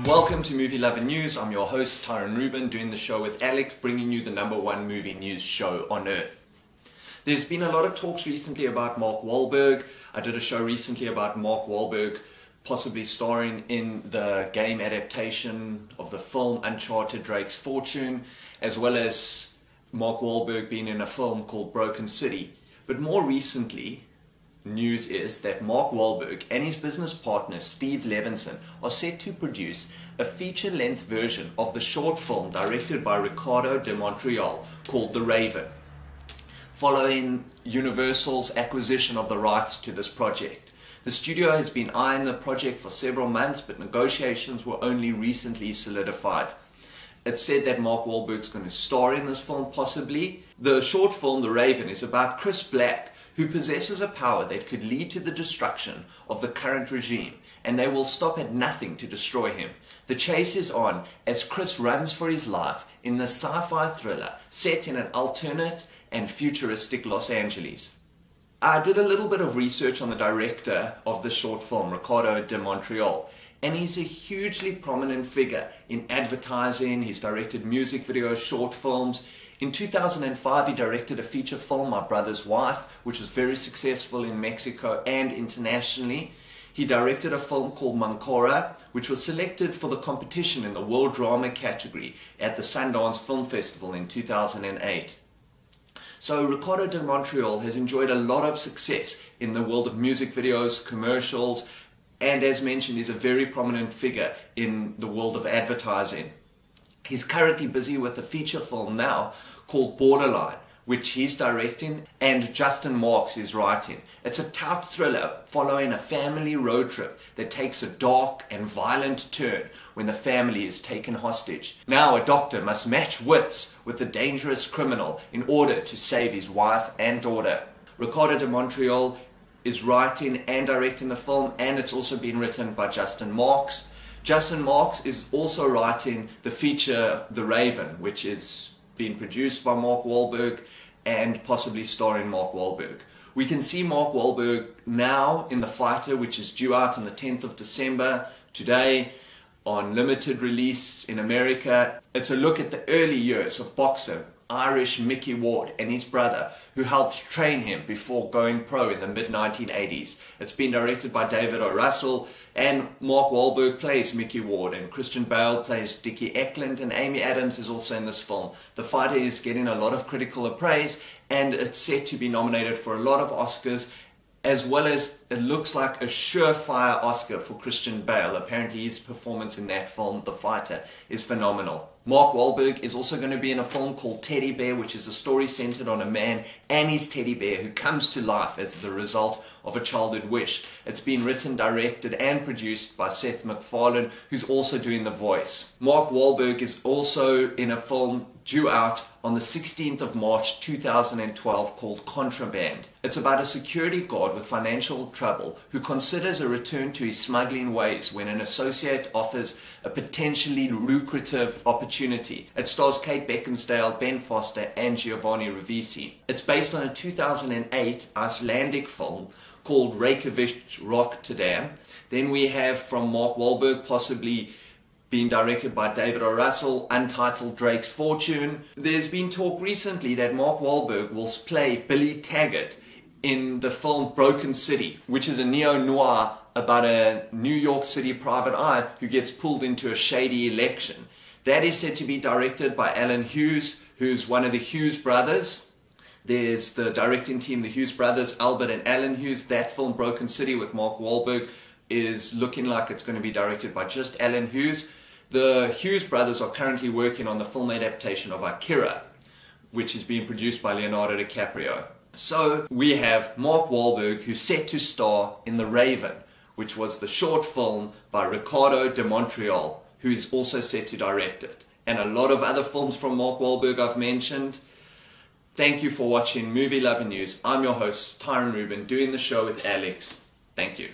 Welcome to Movie Lover News. I'm your host Tyrone Rubin, doing the show with Alex, bringing you the #1 movie news show on earth. There's been a lot of talks recently about Mark Wahlberg. I did a show recently about Mark Wahlberg possibly starring in the game adaptation of the film Uncharted Drake's Fortune, as well as Mark Wahlberg being in a film called Broken City. But more recently, news is that Mark Wahlberg and his business partner Steve Levinson are set to produce a feature-length version of the short film directed by Ricardo de Montreuil called The Raven, following Universal's acquisition of the rights to this project. The studio has been eyeing the project for several months, but negotiations were only recently solidified. It's said that Mark Wahlberg's going to star in this film possibly. The short film The Raven is about Chris Black, who possesses a power that could lead to the destruction of the current regime, and they will stop at nothing to destroy him. The chase is on as Chris runs for his life in the sci-fi thriller set in an alternate and futuristic Los Angeles. I did a little bit of research on the director of the short film, Ricardo de Montreuil, and he's a hugely prominent figure in advertising. He's directed music videos, short films. In 2005 he directed a feature film, My Brother's Wife, which was very successful in Mexico and internationally. He directed a film called Mancora, which was selected for the competition in the World Drama category at the Sundance Film Festival in 2008. So Ricardo de Montreuil has enjoyed a lot of success in the world of music videos, commercials, and as mentioned, is a very prominent figure in the world of advertising. He's currently busy with a feature film now called Borderline, which he's directing and Justin Marks is writing. It's a taut thriller following a family road trip that takes a dark and violent turn when the family is taken hostage. Now a doctor must match wits with the dangerous criminal in order to save his wife and daughter. Ricardo de Montreuil is writing and directing the film, and it's also been written by Justin Marks. Justin Marks is also writing the feature The Raven, which is being produced by Mark Wahlberg and possibly starring Mark Wahlberg. We can see Mark Wahlberg now in The Fighter, which is due out on the 10th of December, today, on limited release in America. It's a look at the early years of boxer Irish Mickey Ward and his brother, who helped train him before going pro in the mid-1980s. It's been directed by David O. Russell, and Mark Wahlberg plays Mickey Ward, and Christian Bale plays Dickie Eklund, and Amy Adams is also in this film. The Fighter is getting a lot of critical praise, and it's set to be nominated for a lot of Oscars, as well as it looks like a surefire Oscar for Christian Bale. Apparently his performance in that film, The Fighter, is phenomenal. Mark Wahlberg is also going to be in a film called Teddy Bear, which is a story centered on a man and his teddy bear who comes to life as the result of a childhood wish. It's been written, directed and produced by Seth, who's also doing the voice. Mark Wahlberg is also in a film due out on the 16th of March 2012 called Contraband. It's about a security guard with financial trouble who considers a return to his smuggling ways when an associate offers a potentially lucrative opportunity. It stars Kate Beckinsale, Ben Foster and Giovanni Ribisi. It's based on a 2008 Icelandic film called Reykjavík, Rotterdam. Then we have from Mark Wahlberg, possibly being directed by David O. Russell, Untitled Drake's Fortune. There's been talk recently that Mark Wahlberg will play Billy Taggart in the film Broken City, which is a neo-noir about a New York City private eye who gets pulled into a shady election. That is said to be directed by Hughes, who's one of the Hughes brothers. There's the directing team, the Hughes brothers, Albert and Alan Hughes. That film, Broken City with Mark Wahlberg, is looking like it's going to be directed by just Alan Hughes. The Hughes brothers are currently working on the film adaptation of Akira, which is being produced by Leonardo DiCaprio. So we have Mark Wahlberg, who's set to star in The Raven, which was the short film by Ricardo de Montreuil, who is also set to direct it. And a lot of other films from Mark Wahlberg I've mentioned. Thank you for watching Movie Lover News. I'm your host, Tyrone Rubin, doing the show with Alex. Thank you.